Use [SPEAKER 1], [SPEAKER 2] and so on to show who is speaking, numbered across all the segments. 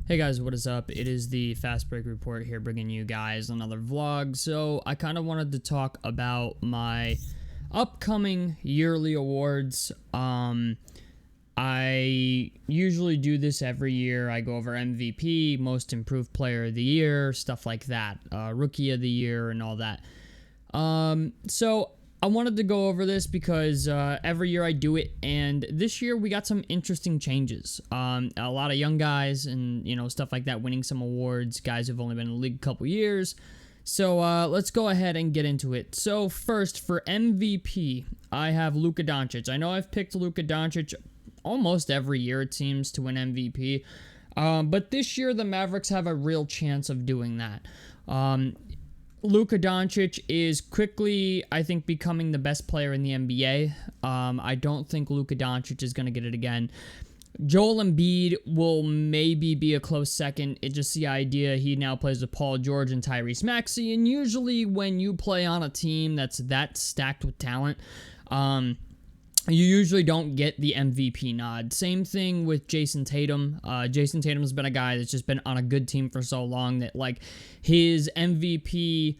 [SPEAKER 1] Hey guys, what is up? It is the Fast Break Report here, bringing you guys another vlog. So I kind of wanted to talk about my upcoming yearly awards. I usually do this every year. I go over MVP, Most Improved Player of the Year, stuff like that, Rookie of the Year, and all that. So I wanted to go over this because every year I do it, and this year we got some interesting changes. A lot of young guys and stuff like that winning some awards, guys who've only been in the league a couple years. So let's go ahead and get into it. So first, for MVP, I have Luka Doncic. I know I've picked Luka Doncic almost every year, it seems, to win MVP. But this year, the Mavericks have a real chance of doing that. Luka Doncic is quickly, I think, becoming the best player in the NBA. I don't think Luka Doncic is going to get it again. Joel Embiid will maybe be a close second. It's just the idea he now plays with Paul George and Tyrese Maxey. And usually when you play on a team that's that stacked with talent, you usually don't get the MVP nod. Same thing with Jason Tatum. Jason Tatum's been a guy that's just been on a good team for so long that, like, his MVP,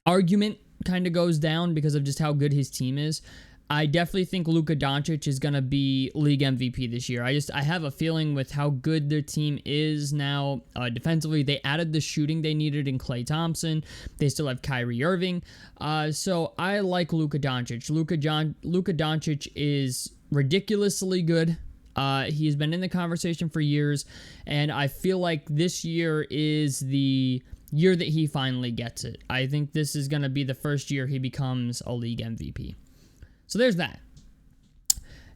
[SPEAKER 1] argument kind of goes down because of just how good his team is. I definitely think Luka Doncic is going to be league MVP this year. I have a feeling with how good their team is now defensively. They added the shooting they needed in Klay Thompson. They still have Kyrie Irving. So I like Luka Doncic. Luka Doncic is ridiculously good. He's been in the conversation for years, and I feel like this year is the year that he finally gets it. I think this is going to be the first year he becomes a league MVP. So there's that.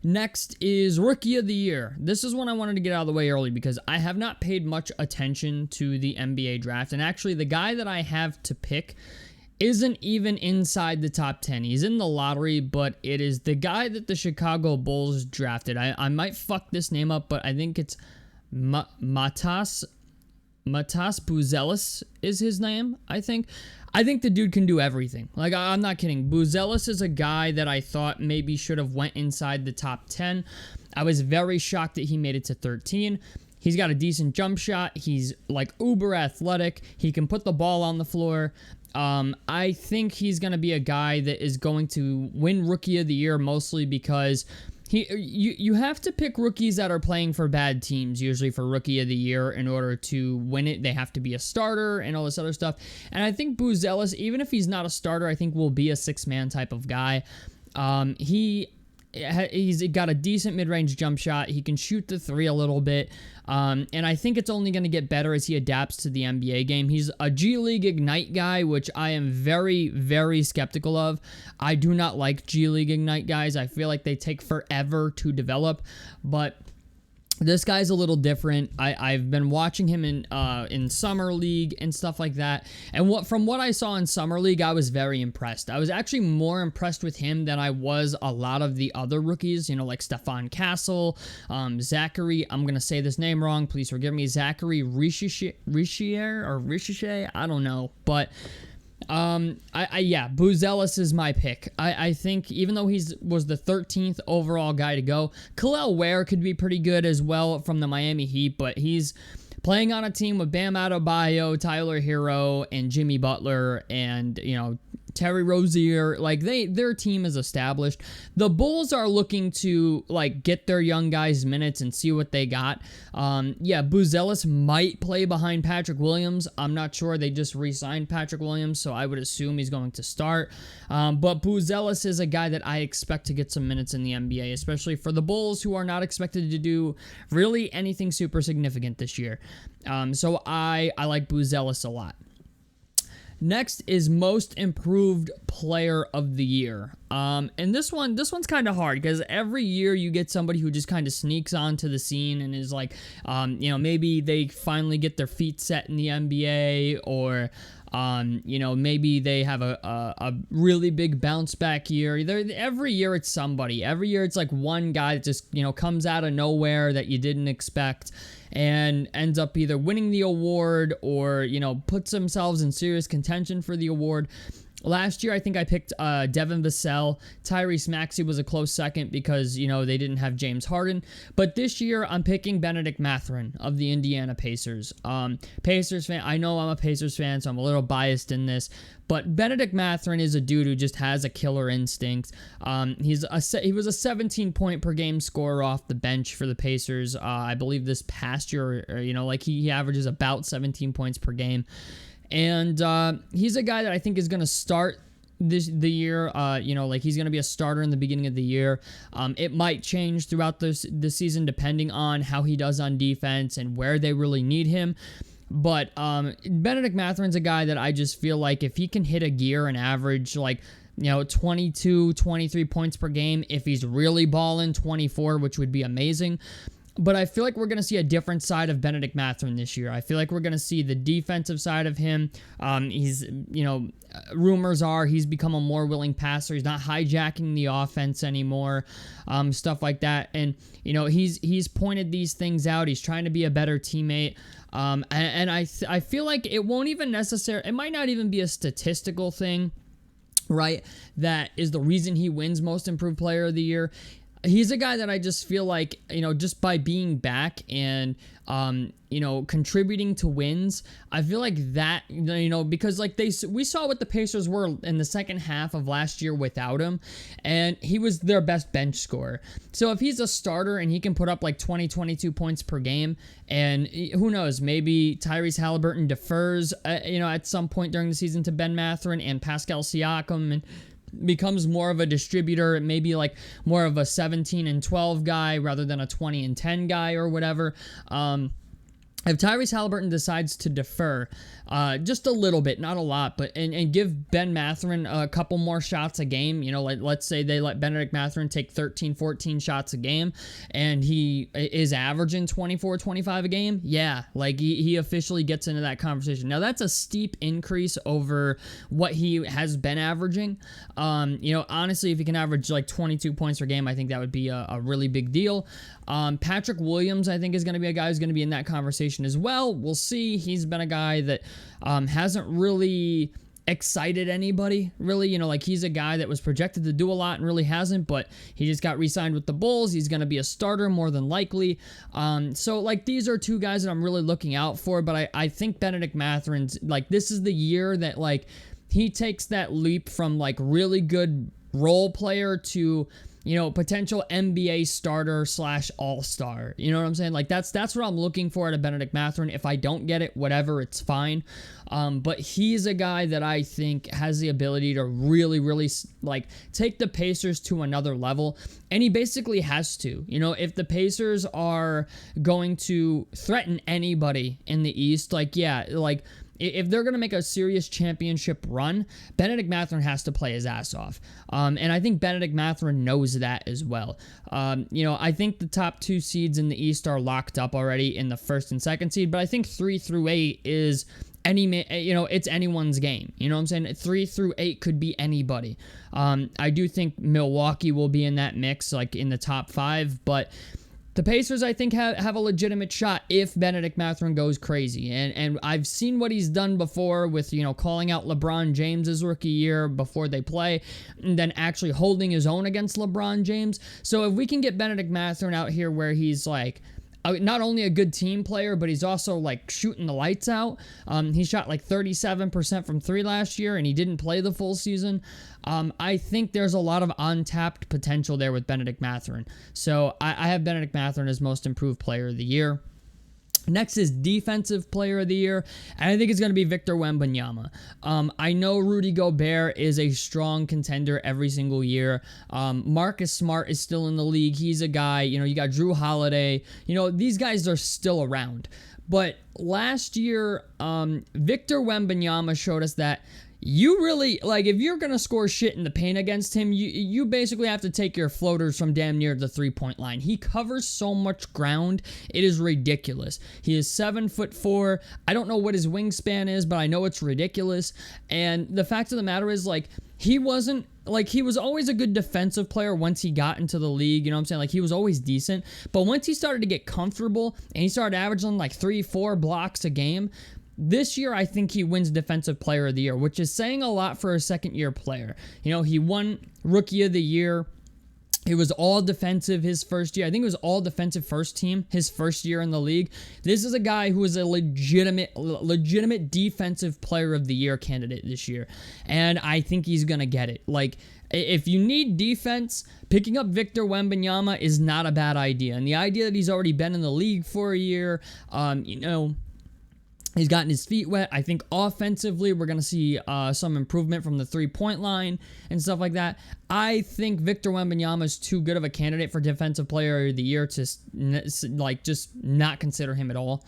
[SPEAKER 1] Next is Rookie of the Year. This is one I wanted to get out of the way early because I have not paid much attention to the NBA draft. And actually, the guy that I have to pick isn't even inside the top 10. He's in the lottery, but it is the guy that the Chicago Bulls drafted. I might fuck this name up, but I think it's Matas Buzelis is his name, I think. I think the dude can do everything. Like, I'm not kidding. Buzelis is a guy that I thought maybe should have went inside the top 10. I was very shocked that he made it to 13. He's got a decent jump shot. He's, like, uber athletic. He can put the ball on the floor. I think he's going to be a guy that is going to win Rookie of the Year mostly because you have to pick rookies that are playing for bad teams, usually for Rookie of the Year, in order to win it. They have to be a starter and all this other stuff. And I think Buzelis, even if he's not a starter, I think will be a six-man type of guy. He's got a decent mid-range jump shot. He can shoot the three a little bit. And I think it's only going to get better as he adapts to the NBA game. He's a G League Ignite guy, which I am very, very skeptical of. I do not like G League Ignite guys. I feel like they take forever to develop. But this guy's a little different. I've been watching him in Summer League and stuff like that. And from what I saw in Summer League, I was very impressed. I was actually more impressed with him than I was a lot of the other rookies, like Stephon Castle, Zachary. I'm going to say this name wrong. Please forgive me. Zachary Richier, I don't know. But Buzelis is my pick. I think even though was the 13th overall guy to go, Kel'el Ware could be pretty good as well from the Miami Heat, but he's playing on a team with Bam Adebayo, Tyler Hero, and Jimmy Butler, and Terry Rozier. Like, their team is established. The Bulls are looking to, like, get their young guys minutes and see what they got. Buzelis might play behind Patrick Williams. I'm not sure. They just re-signed Patrick Williams, so I would assume he's going to start. But Buzelis is a guy that I expect to get some minutes in the NBA, especially for the Bulls, who are not expected to do really anything super significant this year. So I like Buzelis a lot. Next is Most Improved Player of the Year. And this one's kind of hard because every year you get somebody who just kind of sneaks onto the scene and is like, maybe they finally get their feet set in the NBA, or maybe they have a really big bounce back year. Every year it's somebody. Every year it's like one guy that just, comes out of nowhere that you didn't expect and ends up either winning the award or, puts themselves in serious contention for the award. Last year, I think I picked Devin Vassell. Tyrese Maxey was a close second because, they didn't have James Harden. But this year, I'm picking Benedict Mathurin of the Indiana Pacers. Pacers fan. I know I'm a Pacers fan, so I'm a little biased in this. But Benedict Mathurin is a dude who just has a killer instinct. He was a 17 point per game scorer off the bench for the Pacers. I believe this past year, he averages about 17 points per game. And he's a guy that I think is going to start the year. He's going to be a starter in the beginning of the year. It might change throughout the season depending on how he does on defense and where they really need him. But Benedict Mathurin's a guy that I just feel like if he can hit a gear and average 22, 23 points per game, if he's really balling 24, which would be amazing. But I feel like we're going to see a different side of Benedict Mathurin this year. I feel like we're going to see the defensive side of him. Rumors are he's become a more willing passer. He's not hijacking the offense anymore, stuff like that. And, he's pointed these things out. He's trying to be a better teammate. And I feel like it might not even be a statistical thing, right? That is the reason he wins Most Improved Player of the Year. He's a guy that I just feel like, just by being back and, contributing to wins, I feel like that, because we saw what the Pacers were in the second half of last year without him, and he was their best bench scorer. So if he's a starter and he can put up 20, 22 points per game, and who knows, maybe Tyrese Halliburton defers, at some point during the season to Ben Mathurin and Pascal Siakam and becomes more of a distributor, maybe more of a 17 and 12 guy rather than a 20 and 10 guy or whatever. If Tyrese Halliburton decides to defer just a little bit, not a lot, but and give Ben Mathurin a couple more shots a game, let's say they let Benedict Mathurin take 13, 14 shots a game, and he is averaging 24, 25 a game, he officially gets into that conversation. Now, that's a steep increase over what he has been averaging. Honestly, if he can average 22 points per game, I think that would be a really big deal. Patrick Williams, I think, is going to be a guy who's going to be in that conversation as well. We'll see. He's been a guy that hasn't really excited anybody, really. He's a guy that was projected to do a lot and really hasn't, but he just got re-signed with the Bulls. He's going to be a starter more than likely. So these are two guys that I'm really looking out for, but I think Benedict Mathurin's, this is the year that, he takes that leap from, really good role player to potential NBA starter / all-star. You know what I'm saying? That's what I'm looking for at a Benedict Mathurin. If I don't get it, whatever, it's fine. But he's a guy that I think has the ability to really, really take the Pacers to another level. And he basically has to. If the Pacers are going to threaten anybody in the East, if they're going to make a serious championship run, Benedict Mathurin has to play his ass off. And I think Benedict Mathurin knows that as well. I think the top 2 seeds in the East are locked up already in the 1st and 2nd seed, but I think 3 through 8 is it's anyone's game. You know what I'm saying? 3 through 8 could be anybody. I do think Milwaukee will be in that mix, in the top 5, but the Pacers, I think, have a legitimate shot if Benedict Mathurin goes crazy. And I've seen what he's done before with, calling out LeBron James's rookie year before they play, and then actually holding his own against LeBron James. So if we can get Benedict Mathurin out here where he's not only a good team player, but he's also shooting the lights out. He shot 37% from 3 last year, and he didn't play the full season. I think there's a lot of untapped potential there with Benedict Mathurin. So I have Benedict Mathurin as Most Improved Player of the Year. Next is Defensive Player of the Year, and I think it's going to be Victor Wembanyama. I know Rudy Gobert is a strong contender every single year. Marcus Smart is still in the league. He's a guy, you got Drew Holiday. These guys are still around. But last year, Victor Wembanyama showed us that you really, if you're going to score shit in the paint against him, you basically have to take your floaters from damn near the 3-point line. He covers so much ground. It is ridiculous. He is 7'4". I don't know what his wingspan is, but I know it's ridiculous. And the fact of the matter is, he wasn't, he was always a good defensive player once he got into the league, you know what I'm saying? He was always decent. But once he started to get comfortable and he started averaging 3-4 blocks a game, this year, I think he wins Defensive Player of the Year, which is saying a lot for a second-year player. You know, he won Rookie of the Year. It was all defensive his first year. I think it was all defensive first team his first year in the league. This is a guy who is a legitimate defensive player of the year candidate this year. And I think he's going to get it. Like, if you need defense, picking up Victor Wembanyama is not a bad idea. And the idea that he's already been in the league for a year, he's gotten his feet wet. I think offensively, we're going to see some improvement from the three-point line and stuff like that. I think Victor Wembanyama is too good of a candidate for Defensive Player of the Year to just not consider him at all.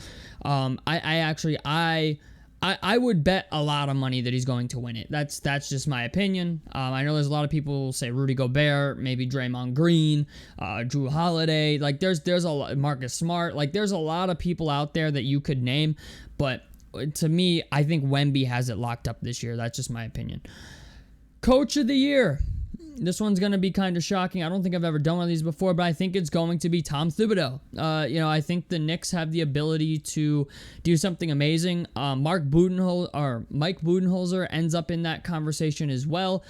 [SPEAKER 1] I would bet a lot of money that he's going to win it. That's just my opinion. I know there's a lot of people who say Rudy Gobert, maybe Draymond Green, Jrue Holiday. Like there's a lot, Marcus Smart. Like there's a lot of people out there that you could name, but to me, I think Wemby has it locked up this year. That's just my opinion. Coach of the Year. This one's going to be kind of shocking. I don't think I've ever done one of these before, but I think it's going to be Tom Thibodeau. I think the Knicks have the ability to do something amazing. Mike Budenholzer ends up in that conversation as well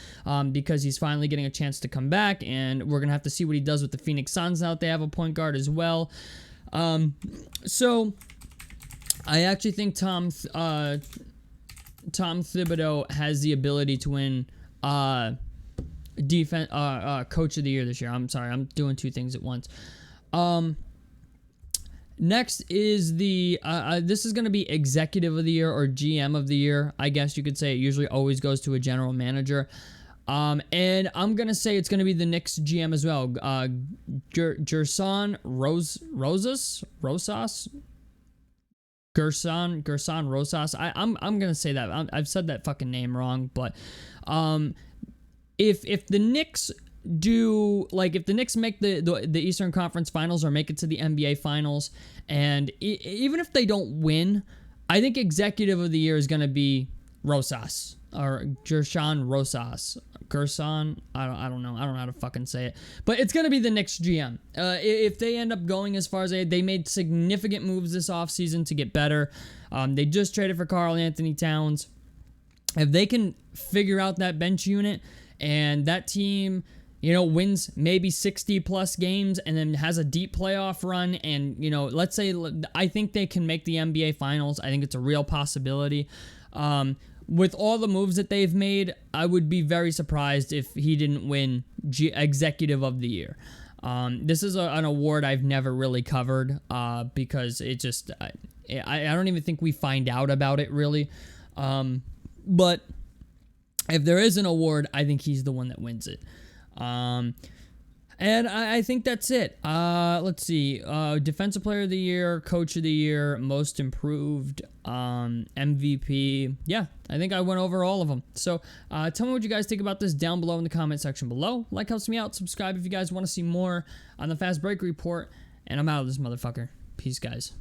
[SPEAKER 1] because he's finally getting a chance to come back, and we're going to have to see what he does with the Phoenix Suns now that they have a point guard as well. So I actually think Tom Thibodeau has the ability to win Coach of the Year this year. I'm sorry, I'm doing two things at once. Next is this is going to be Executive of the Year or GM of the Year. I guess you could say it usually always goes to a general manager. And I'm going to say it's going to be the Knicks GM as well. Gerson Rosas? Gerson Rosas. I'm going to say that. I've said that fucking name wrong, but if the Knicks if the Knicks make the Eastern Conference Finals or make it to the NBA Finals, and even if they don't win, I think Executive of the Year is going to be Rosas or Gerson Rosas. Gerson, I don't know how to fucking say it, but it's going to be the Knicks GM. If they end up going as far as they made significant moves this offseason to get better. They just traded for Karl Anthony Towns. If they can figure out that bench unit, and that team, wins maybe 60 plus games and then has a deep playoff run, and, let's say, I think they can make the NBA Finals. I think it's a real possibility. With all the moves that they've made, I would be very surprised if he didn't win Executive of the Year. This is an award I've never really covered because it just, I don't even think we find out about it really. But if there is an award, I think he's the one that wins it. And I think that's it. Let's see. Defensive Player of the Year, Coach of the Year, Most Improved, MVP. Yeah, I think I went over all of them. So tell me what you guys think about this down below in the comment section below. Like helps me out. Subscribe if you guys want to see more on the Fast Break Report. And I'm out of this motherfucker. Peace, guys.